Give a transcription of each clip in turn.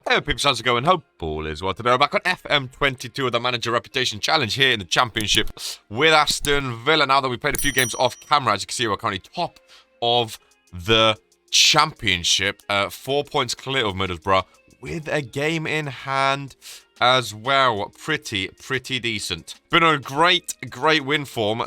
Hey peeps, how's it going? Hope all is well today. We're back on FM22 with the Manager Reputation Challenge here in the Championship with Aston Villa. Now that we played a few games off camera, as you can see, we're currently top of the Championship. 4 points clear of Middlesbrough with a game in hand as well. Pretty decent. Been a great win form,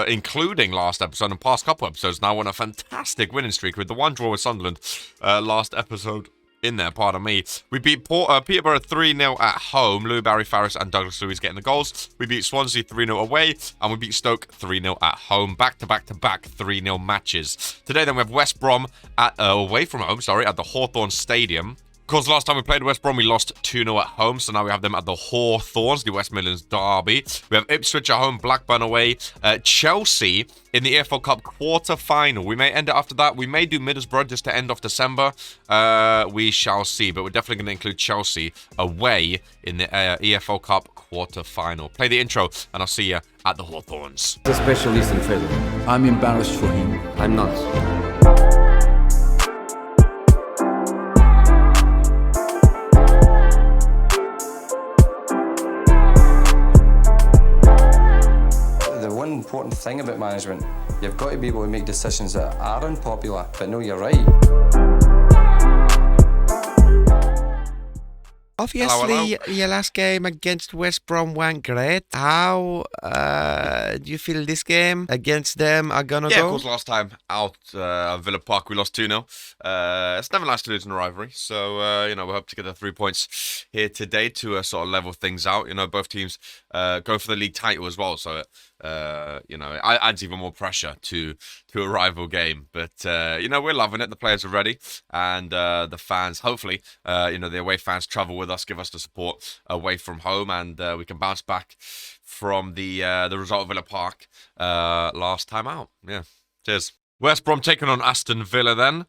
including last episode and past couple episodes. Now on a fantastic winning streak with the one draw with Sunderland last episode. In there, pardon me. We beat Peterborough 3-0 at home. Lou, Barry Farris and Douglas Lewis getting the goals. We beat Swansea 3-0 away. And we beat Stoke 3-0 at home. Back-to-back 3-0 matches. Today then we have West Brom away from home, at the Hawthorn Stadium. Of course, last time we played West Brom, we lost 2-0 at home. So now we have them at the Hawthorns, the West Midlands derby. We have Ipswich at home, Blackburn away. Chelsea in the EFL Cup quarter-final. We may end it after that. We may do Middlesbrough just to end off December. We shall see. But we're definitely going to include Chelsea away in the EFL Cup quarter-final. Play the intro, and I'll see you at the Hawthorns. He's a specialist in failure. I'm embarrassed for him. I'm not. Important thing about management, you've got to be able to make decisions that are unpopular, but know you're right. Obviously, your last game against West Brom went great. How do you feel this game against them are gonna go? Yeah, of course, last time out at Villa Park, we lost 2-0. It's never nice to lose in a rivalry. So, we hope to get the 3 points here today to sort of level things out. Both teams go for the league title as well. So, it adds even more pressure to a rival game. But, we're loving it. The players are ready. And the fans, hopefully, the away fans travel with us, give us the support away from home. And we can bounce back from the result of Villa Park last time out. Yeah, cheers. West Brom taking on Aston Villa then.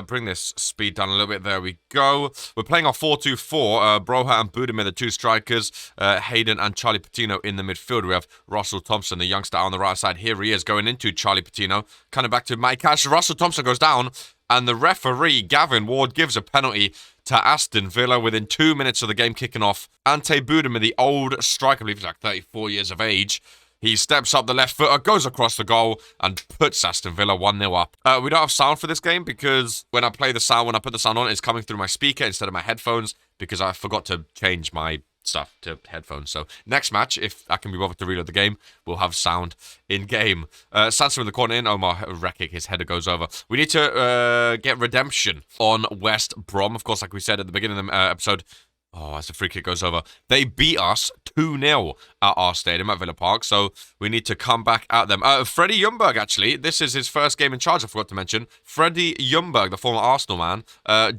Bring this speed down a little bit. There we go. We're playing our 4-2-4. Broha and Budimir, the two strikers. Hayden and Charlie Patino in the midfield. We have Russell Thompson, the youngster, on the right side. Here he is going into Charlie Patino. Kind of back to Mike Cash. Russell Thompson goes down. And the referee, Gavin Ward, gives a penalty to Aston Villa within 2 minutes of the game kicking off. Ante Budimir, the old striker, I believe he's like 34 years of age. He steps up the left footer, goes across the goal, and puts Aston Villa 1-0 up. We don't have sound for this game because when I put the sound on, it's coming through my speaker instead of my headphones because I forgot to change my stuff to headphones. So next match, if I can be bothered to reload the game, we'll have sound in game. Sanson with the corner in. Omar Rekik, his header goes over. We need to get redemption on West Brom. Of course, like we said at the beginning of the episode, as the free kick goes over, they beat us 2-0 at our stadium at Villa Park, so we need to come back at them. Freddie Ljungberg, actually, this is his first game in charge, I forgot to mention. Freddie Ljungberg, the former Arsenal man,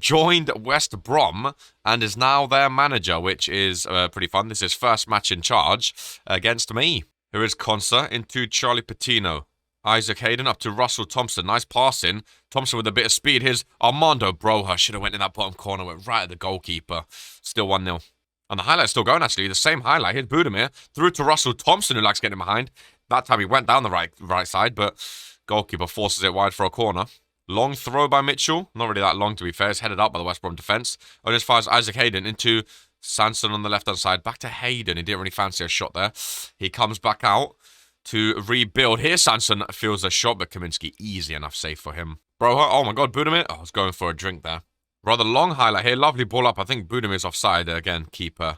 joined West Brom and is now their manager, which is pretty fun. This is his first match in charge against me. Here is Consa into Charlie Patino. Isaac Hayden up to Russell Thompson. Nice passing. Thompson with a bit of speed. Here's Armando Broha. Should have went in that bottom corner. Went right at the goalkeeper. Still 1-0. And the highlight's still going, actually. The same highlight. Here's Budimir. Through to Russell Thompson, who likes getting behind. That time he went down the right side, but goalkeeper forces it wide for a corner. Long throw by Mitchell. Not really that long, to be fair. It's headed up by the West Brom defence. And as far as Isaac Hayden into Sanson on the left-hand side. Back to Hayden. He didn't really fancy a shot there. He comes back out to rebuild. Here Sanson feels a shot, but Kaminsky, easy enough save for him. Broha, oh my god, Budimir. I was going for a drink there. Rather long highlight here. Lovely ball up. I think Budimir's offside. Again, keeper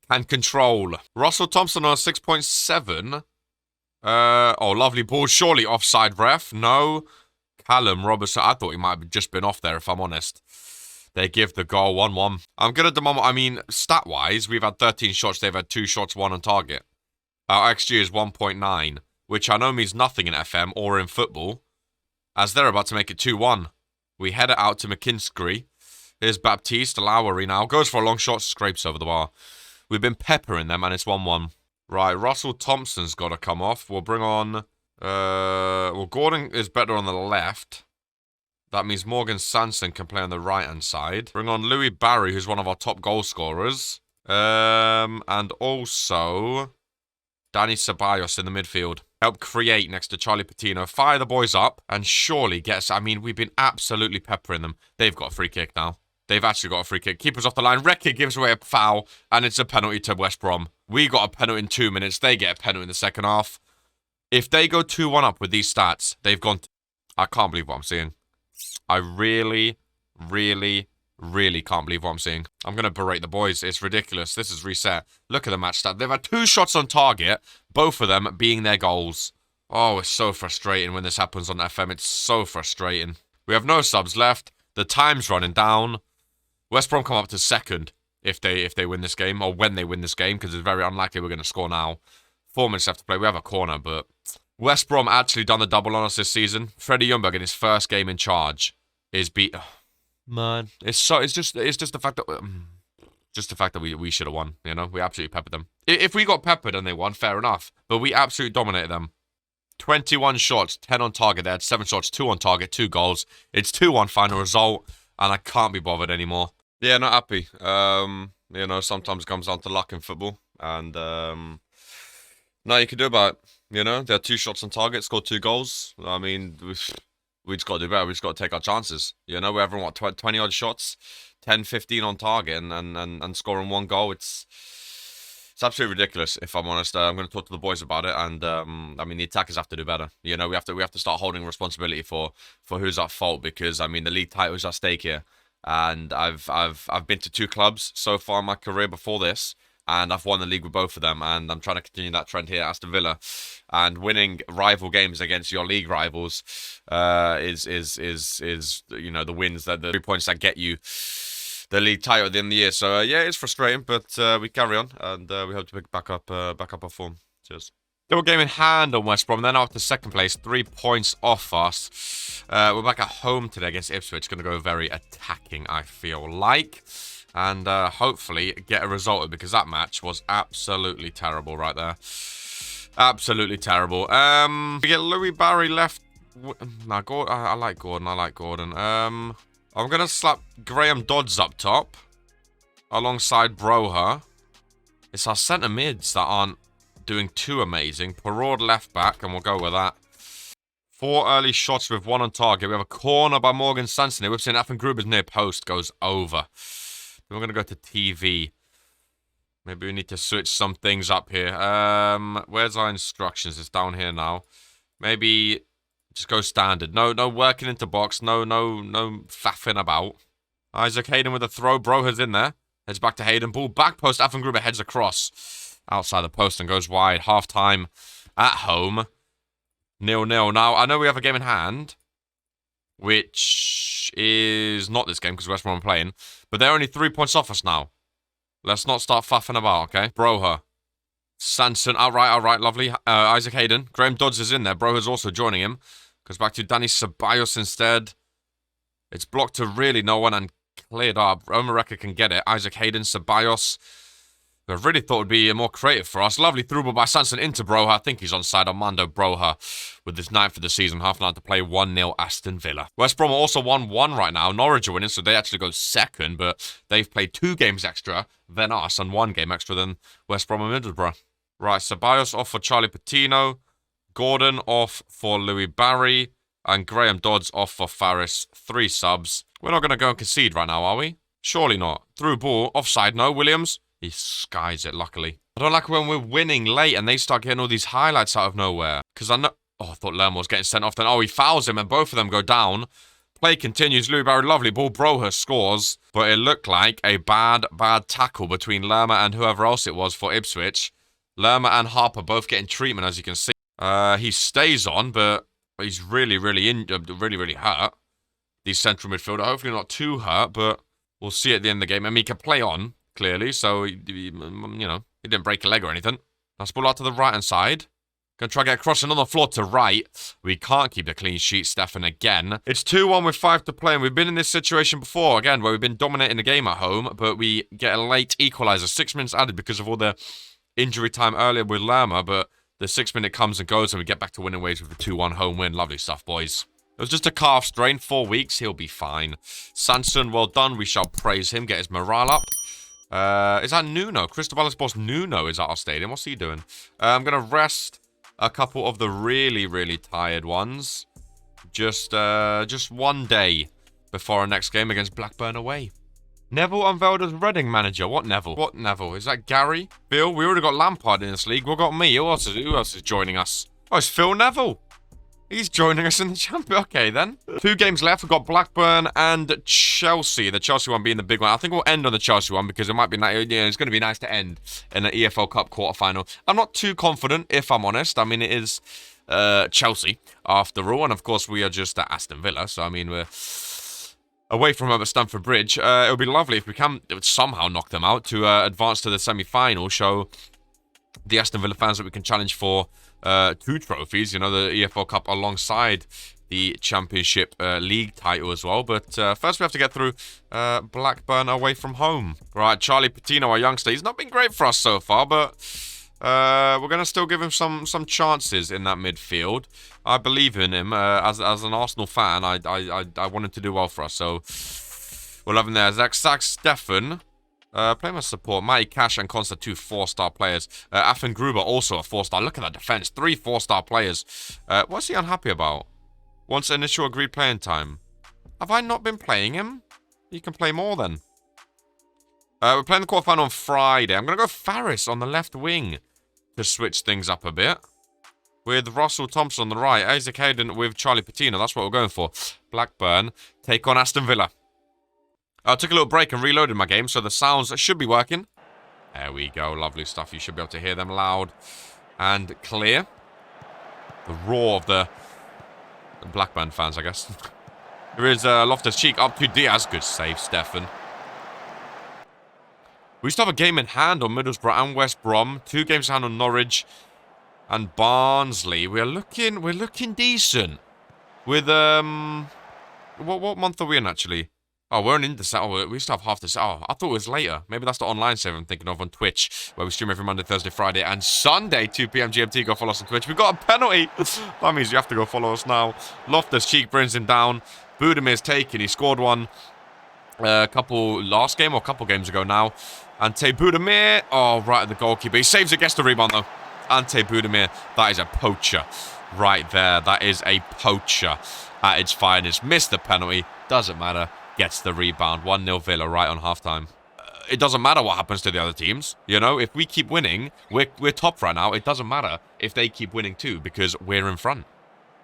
can control. Russell Thompson on 6.7. Lovely ball. Surely offside, ref. No. Callum Robertson. I thought he might have just been off there, if I'm honest. They give the goal 1-1. I'm good at the moment. Stat-wise, we've had 13 shots. They've had 2 shots, 1 on target. Our XG is 1.9, which I know means nothing in FM or in football, as they're about to make it 2-1. We head it out to McKinstry. Here's Baptiste, Lowry now. Goes for a long shot, scrapes over the bar. We've been peppering them, and it's 1-1. Right, Russell Thompson's got to come off. We'll bring on... Gordon is better on the left. That means Morgan Sanson can play on the right-hand side. Bring on Louis Barry, who's one of our top goal scorers. And also... Danny Ceballos in the midfield. Help create next to Charlie Patino. Fire the boys up and surely gets... we've been absolutely peppering them. They've got a free kick now. They've actually got a free kick. Keeper's off the line. Rekik gives away a foul, and it's a penalty to West Brom. We got a penalty in 2 minutes. They get a penalty in the second half. If they go 2-1 up with these stats, they've gone... I can't believe what I'm seeing. I really, really, really can't believe what I'm seeing. I'm going to berate the boys. It's ridiculous. This is reset. Look at the match stat. They've had 2 shots on target, both of them being their goals. Oh, it's so frustrating when this happens on FM. It's so frustrating. We have no subs left. The time's running down. West Brom come up to second if they win this game, or when they win this game, because it's very unlikely we're going to score now. 4 minutes left to play. We have a corner, but West Brom actually done the double on us this season. Freddie Ljungberg in his first game in charge is beat. Oh, man, it's just the fact that we should have won. You know, we absolutely peppered them. If we got peppered and they won, fair enough. But we absolutely dominated them. 21 shots, 10 on target. They had 7 shots, 2 on target, 2 goals. It's 2-1 final result, and I can't be bothered anymore. Yeah, not happy. You know, sometimes it comes down to luck in football, and nothing you can do about it. You know, they had 2 shots on target, scored 2 goals. I mean, we just got to do better. We just got to take our chances. You know, we're having, what, 20-odd shots, 10, 15 on target, and scoring 1 goal. It's absolutely ridiculous, if I'm honest. I'm going to talk to the boys about it, and I mean, the attackers have to do better. You know, we have to start holding responsibility for who's at fault, because I mean, the league title is at stake here. And I've been to 2 clubs so far in my career before this, and I've won the league with both of them, and I'm trying to continue that trend here at Aston Villa. And winning rival games against your league rivals is you know, the wins, that the 3 points that get you the league title at the end of the year. So yeah, it's frustrating, but we carry on, and we hope to pick back up our form. Cheers. Double game in hand on West Brom. Then out to second place, 3 points off us. We're back at home today against Ipswich. Going to go very attacking, I feel like. And hopefully get a result, because that match was absolutely terrible right there. Absolutely terrible. We get Louis Barry left. No, I like Gordon. I'm going to slap Graham Dodds up top alongside Broha. It's our centre mids that aren't doing too amazing. Perraud left back, and we'll go with that. 4 early shots with 1 on target. We have a corner by Morgan Sanson. We've seen Affan Gruber's near post goes over. Then we're going to go to TV. Maybe we need to switch some things up here. Where's our instructions? It's down here now. Maybe just go standard. No working into box. No faffing about. Isaac Hayden with a throw. Broha's in there. Heads back to Hayden. Ball back post. Affan Gruber heads across outside the post and goes wide. Half time at home. 0-0. Now, I know we have a game in hand, which is not this game because West Brom are playing, but they're only 3 points off us now. Let's not start faffing about, okay? Broha. Sanson, outright, lovely. Isaac Hayden. Graham Dodds is in there. Broha's also joining him. Goes back to Danny Ceballos instead. It's blocked to really no one and cleared up. Omareka can get it. Isaac Hayden, Ceballos. I really thought it would be more creative for us. Lovely through ball by Sanson into Broha. I think he's onside. Armando Broha with his 9th of the season. Half an hour to play. 1-0 Aston Villa. West Brom are also 1-1 right now. Norwich are winning, so they actually go second, but they've played 2 games extra than us and 1 game extra than West Brom and Middlesbrough. Right, Ceballos off for Charlie Patino. Gordon off for Louis Barry. And Graham Dodds off for Faris. 3 subs. We're not going to go and concede right now, are we? Surely not. Through ball. Offside, no. Williams. He skies it, luckily. I don't like when we're winning late and they start getting all these highlights out of nowhere. Because I know... Oh, I thought Lerma was getting sent off then. Oh, he fouls him and both of them go down. Play continues. Louis Barry, lovely ball. Broha scores. But it looked like a bad tackle between Lerma and whoever else it was for Ipswich. Lerma and Harper both getting treatment, as you can see. He stays on, but he's really hurt. These central midfielder. Hopefully not too hurt, but we'll see at the end of the game. And he can play on. Clearly, so, you know, he didn't break a leg or anything. Now, ball out to the right-hand side. Gonna try to get across another floor to right. We can't keep the clean sheet, Stefan, again. It's 2-1 with 5 to play, and we've been in this situation before, again, where we've been dominating the game at home, but we get a late equaliser. 6 minutes added because of all the injury time earlier with Lerma, but the 6 minute comes and goes, and we get back to winning ways with a 2-1 home win. Lovely stuff, boys. It was just a calf strain, 4 weeks, he'll be fine. Sanson, well done, we shall praise him, get his morale up. Is that Nuno? Cristobal's boss Nuno is at our stadium. What's he doing? I'm going to rest a couple of the really tired ones. Just 1 day before our next game against Blackburn away. Neville unveiled as Reading manager. What Neville? What Neville? Is that Gary? Phil? We already got Lampard in this league. What got me? Who else is joining us? Oh, it's Phil Neville. He's joining us in the champion. Okay, then. 2 games left. We've got Blackburn and Chelsea. The Chelsea one being the big one. I think we'll end on the Chelsea one because it might be nice. Yeah, it's going to be nice to end in an EFL Cup quarterfinal. I'm not too confident, if I'm honest. I mean, it is Chelsea after all. And, of course, we are just at Aston Villa. So, I mean, we're away from home at Stamford Bridge. It would be lovely if we can somehow knock them out to advance to the semi-final. Show the Aston Villa fans that we can challenge for 2 trophies, you know, the EFL Cup alongside the Championship League title as well. But first we have to get through Blackburn away from home. Right, Charlie Patino, our youngster, he's not been great for us so far, but we're going to still give him some chances in that midfield. I believe in him. As an Arsenal fan, I want him to do well for us, so we'll have him there. Zach Steffen. Playing as support, Matty Cash and Consta, 2 4-star players. Affan Gruber, also a 4-star. Look at that defense, 3 4-star players. What's he unhappy about? Wants initial agreed playing time. Have I not been playing him? You can play more then. We're playing the quarterfinal on Friday. I'm going to go Faris on the left wing to switch things up a bit. With Russell Thompson on the right. Isaac Hayden with Charlie Patino. That's what we're going for. Blackburn take on Aston Villa. I took a little break and reloaded my game, so the sounds should be working. There we go. Lovely stuff. You should be able to hear them loud and clear. The roar of the Blackburn fans, I guess. Here is Loftus-Cheek up to Diaz. Good save, Stefan. We still have a game in hand on Middlesbrough and West Brom. 2 games in hand on Norwich and Barnsley. We're looking decent. With what month are we in actually? Oh, we're in December. Oh, we still have half this. Oh, I thought it was later. Maybe that's the online save I'm thinking of on Twitch, where we stream every Monday, Thursday, Friday, and Sunday, 2 p.m. GMT. Go follow us on Twitch. We've got a penalty. That means you have to go follow us now. Loftus-Cheek brings him down. Budamir's taken. He scored one last game or a couple games ago now. Ante Budimir. Oh, right at the goalkeeper. He saves it, gets the rebound though. Ante Budimir. That is a poacher right there. That is a poacher at its finest. Missed the penalty. Doesn't matter. Gets the rebound. 1-0 Villa right on halftime. It doesn't matter what happens to the other teams. You know, if we keep winning, we're top right now. It doesn't matter if they keep winning too, because we're in front.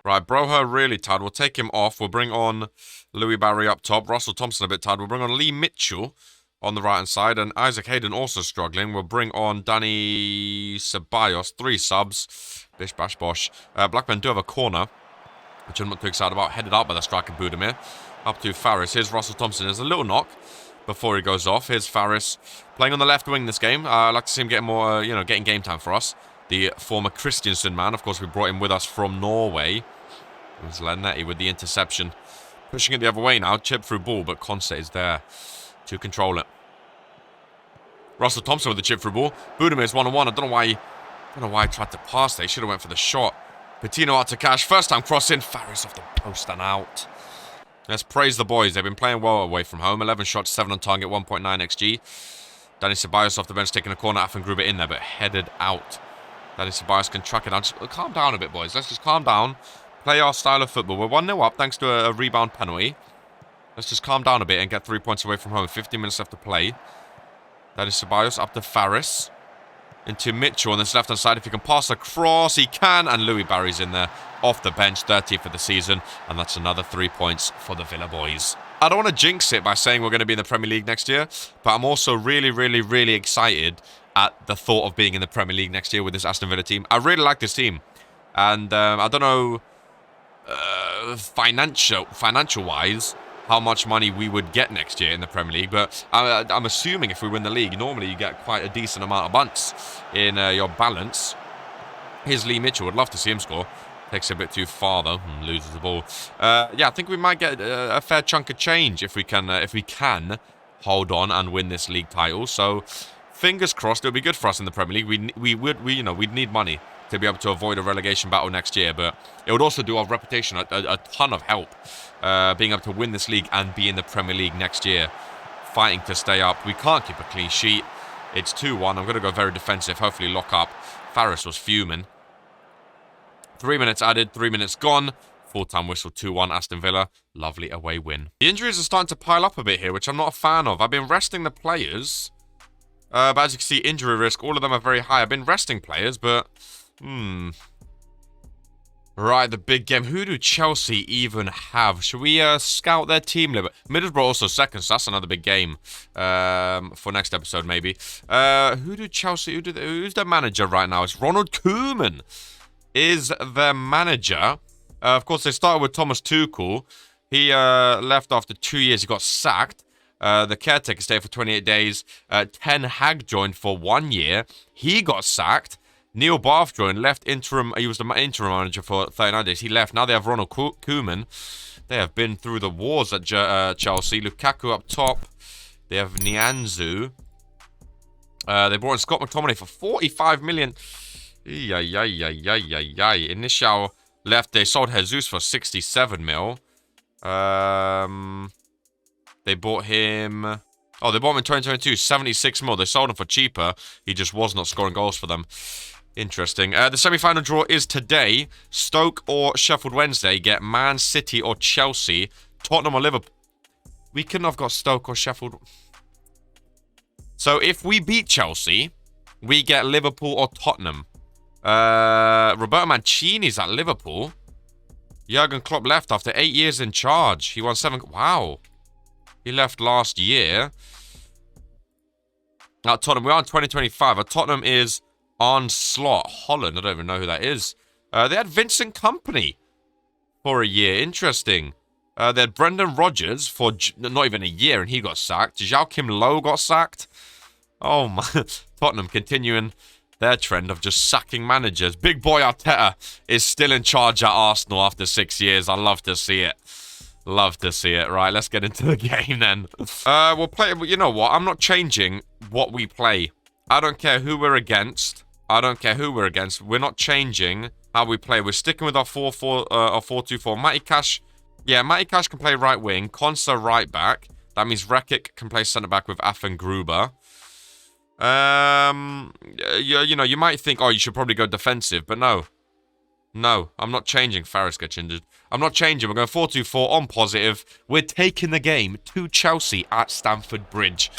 Right, Broher really tired. We'll take him off. We'll bring on Louis Barry up top. Russell Thompson a bit tired. We'll bring on Lee Mitchell on the right-hand side. And Isaac Hayden also struggling. We'll bring on Danny Ceballos. 3 subs. Bish, bash, bosh. Blackburn do have a corner, which I'm not too excited about. Headed out by the striker Budimir. Up to Faris. Here's Russell Thompson. There's a little knock before he goes off. Here's Faris playing on the left wing this game. I'd like to see him getting more, getting game time for us. The former Christiansen man. Of course, we brought him with us from Norway. It was Lanetti with the interception. Pushing it the other way now. Chip through ball, but Conce is there to control it. Russell Thompson with the chip through ball. Budamir's 1-on-1. I don't know why he tried to pass there. He should have went for the shot. Patino out to Cash. First time crossing. Faris off the post and out. Let's praise the boys. They've been playing well away from home. 11 shots, 7 on target, 1.9 XG. Danny Ceballos off the bench taking a corner. Affan Gruber in there, but headed out. Danny Ceballos can track it down. Just calm down a bit, boys. Let's just calm down. Play our style of football. We're 1-0 up thanks to a rebound penalty. Let's just calm down a bit and get 3 points away from home. 15 minutes left to play. Danny Ceballos up to Faris. Into Mitchell on this left-hand side. If he can pass across, he can. And Louis Barry's in there. Off the bench, 30th for the season. And that's another 3 points for the Villa boys. I don't want to jinx it by saying we're going to be in the Premier League next year. But I'm also really, really, really excited at the thought of being in the Premier League next year with this Aston Villa team. I really like this team. And I don't know, financial-wise, how much money we would get next year in the Premier League. But I'm assuming if we win the league, normally you get quite a decent amount of bunts in your balance. Here's Lee Mitchell. Would love to see him score. Takes it a bit too far, though, and loses the ball. Yeah, I think we might get a fair chunk of change if we can hold on and win this league title. So, fingers crossed, it'll be good for us in the Premier League. We'd need money to be able to avoid a relegation battle next year, but it would also do our reputation a ton of help, being able to win this league and be in the Premier League next year, fighting to stay up. We can't keep a clean sheet. It's 2-1. I'm going to go very defensive, hopefully lock up. Faris was fuming. 3 minutes added, 3 minutes gone. Full-time whistle 2-1 Aston Villa. Lovely away win. The injuries are starting to pile up a bit here, which I'm not a fan of. I've been resting the players. But as you can see, injury risk, all of them are very high. I've been resting players, but... Right, the big game. Who do Chelsea even have? Should we scout their team a little bit? Middlesbrough also second, so that's another big game for next episode, maybe. Who do Chelsea... Who's their manager right now? It's Ronald Koeman is their manager. Of course, they started with Thomas Tuchel. He left after 2 years. He got sacked. The caretaker stayed for 28 days. Ten Hag joined for 1 year. He got sacked. Neil Bath joined, left interim. He was the interim manager for 39 days. He left. Now they have Ronald Koeman. They have been through the wars at Chelsea. Lukaku up top. They have Nianzou. They brought in Scott McTominay for 45 million. Initial left. They sold Jesus for 67 mil. They bought him... Oh, they bought him in 2022, 76 mil. They sold him for cheaper. He just was not scoring goals for them. Interesting. The semi-final draw is today. Stoke or Sheffield Wednesday get Man City or Chelsea. Tottenham or Liverpool. We couldn't have got Stoke or Sheffield. So if we beat Chelsea, we get Liverpool or Tottenham. Roberto Mancini's at Liverpool. Jurgen Klopp left after 8 years in charge. He won 7... Wow. He left last year. At Tottenham, we are in 2025. At Tottenham is Onslaught Holland. I don't even know who that is. They had Vincent Kompany for a year. Interesting. They had Brendan Rodgers for not even a year, and he got sacked. Joachim Low got sacked. Oh, my. Tottenham continuing their trend of just sacking managers. Big boy Arteta is still in charge at Arsenal after 6 years. I love to see it. Love to see it. Right, let's get into the game then. We'll play... You know what? I'm not changing what we play. I don't care who we're against. We're not changing how we play. We're sticking with our 4-2-4. Matty Cash... Yeah, Matty Cash can play right wing. Konsa right back. That means Rekic can play centre back with Afen Gruber. You know, you might think, oh, you should probably go defensive, but no. No, I'm not changing. Farris gets injured. I'm not changing. We're going 4-2-4 on positive. We're taking the game to Chelsea at Stamford Bridge.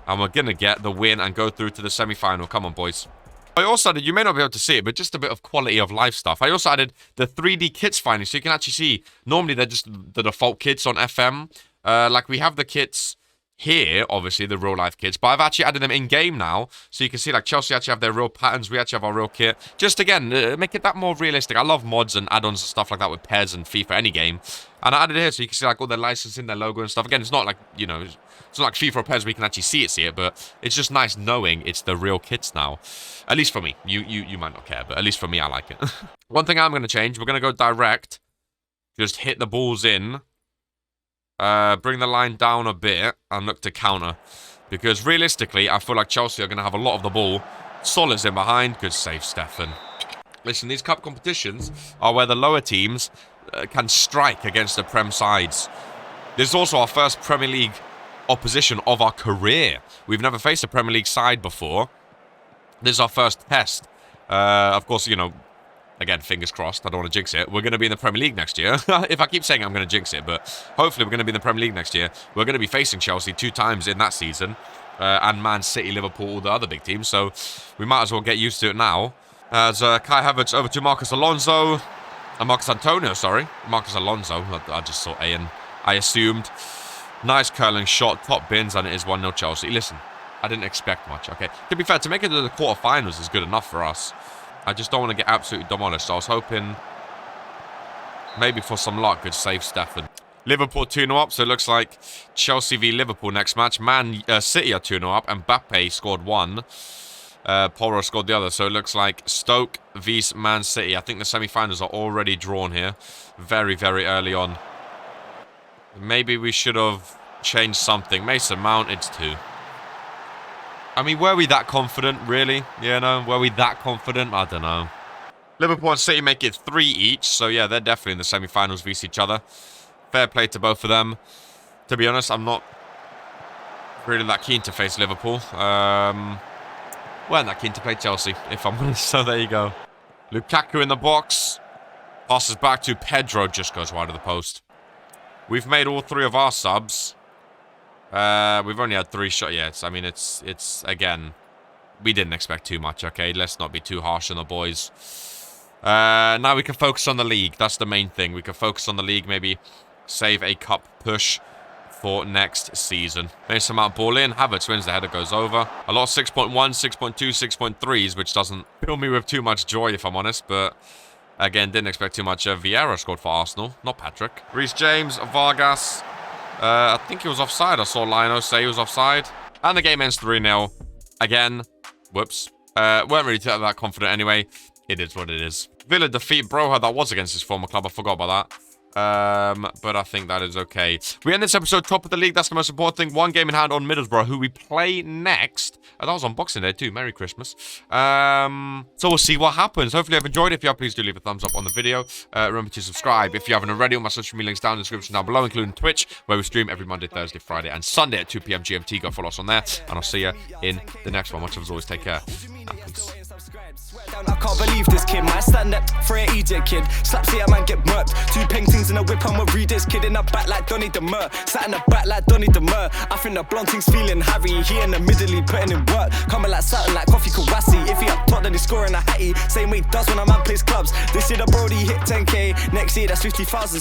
And we're going to get the win and go through to the semi-final. Come on, boys. I also added, you may not be able to see it, but just a bit of quality of life stuff. I also added the 3D kits finally, so you can actually see. Normally, they're just the default kits on FM. Like, we have the kits here, obviously, the real-life kits, but I've actually added them in-game now, so you can see, like, Chelsea actually have their real patterns, we actually have our real kit. Just, again, make it that more realistic. I love mods and add-ons and stuff like that with PES and FIFA, any game. And I added it here, so you can see, like, all their licensing, their logo and stuff. Again, it's not like, you know, it's not like FIFA or PES where you can actually see it, but it's just nice knowing it's the real kits now. At least for me. You might not care, but at least for me, I like it. One thing I'm going to change, we're going to go direct. Just hit the balls in. Bring the line down a bit and look to counter. Because realistically, I feel like Chelsea are going to have a lot of the ball. Solid's in behind. Good save, Stefan. Listen, these cup competitions are where the lower teams can strike against the Prem sides. This is also our first Premier League opposition of our career. We've never faced a Premier League side before. This is our first test. Of course, you know, again, fingers crossed. I don't want to jinx it. We're going to be in the Premier League next year. If I keep saying it, I'm going to jinx it. But hopefully we're going to be in the Premier League next year. We're going to be facing Chelsea 2 times in that season. And Man City, Liverpool, all the other big teams. So we might as well get used to it now. As Kai Havertz over to Marcus Alonso. Marcus Antonio, sorry. Marcus Alonso. I just saw A and I assumed. Nice curling shot. Top bins. And it is 1-0 Chelsea. Listen, I didn't expect much. Okay. To be fair, to make it to the quarterfinals is good enough for us. I just don't want to get absolutely demolished. So I was hoping maybe for some luck, good save Stefan. Liverpool 2-0 up, so it looks like Chelsea v Liverpool next match. City are 2-0 up, and Mbappe scored 1. Porro scored the other, so it looks like Stoke v Man City. I think the semi-finals are already drawn here. Very, very early on. Maybe we should have changed something. Mason Mount, it's 2. I mean, were we that confident, really? You know, were we that confident? I don't know. Liverpool and City make it 3 each. So, yeah, they're definitely in the semi-finals versus each other. Fair play to both of them. To be honest, I'm not really that keen to face Liverpool. Weren't that keen to play Chelsea, if I'm honest. So, there you go. Lukaku in the box. Passes back to Pedro, just goes wide of the post. We've made all 3 of our subs. We've only had 3 shots. Yeah, I mean, it's again, we didn't expect too much, okay? Let's not be too harsh on the boys. Now we can focus on the league. That's the main thing. We can focus on the league, maybe save a cup push for next season. Mason Mount ball in. Havertz wins. The header goes over. A lot of 6.1, 6.2, 6.3s, which doesn't fill me with too much joy, if I'm honest, but again, didn't expect too much. Vieira scored for Arsenal, not Patrick. Reece James, Vargas. I think he was offside. I saw Lionel say he was offside. And the game ends 3-0. Again, whoops. Weren't really that confident anyway. It is what it is. Villa defeat Broha. That was against his former club. I forgot about that. But I think that is okay. We end this episode top of the league. That's the most important thing. 1 game in hand on Middlesbrough, who we play next. That was on Boxing Day too. Merry Christmas. So we'll see what happens. Hopefully you've enjoyed it. If you have, please do leave a thumbs up on the video. Remember to subscribe if you haven't already. All my social media links down in the description down below, including Twitch, where we stream every Monday, Thursday, Friday, and Sunday at 2 p.m. GMT. Go follow us on there, and I'll see you in the next one. Much of as always, take care. And peace. I can't believe this kid, man. Stand up for an EJ kid. Slaps here, man, get murked. 2 paintings in a whip, I'ma read this kid in the back like Donny Demur. Sat in the back like Donny Demur. I think the blonde thing's feeling Harry. He in the middle, he putting in work. Coming like Saturn, like Coffee Kawasi. If he up top, then he's scoring a hattie. Same way he does when a man plays clubs. This year the Brody hit 10k. Next year, that's 50,000.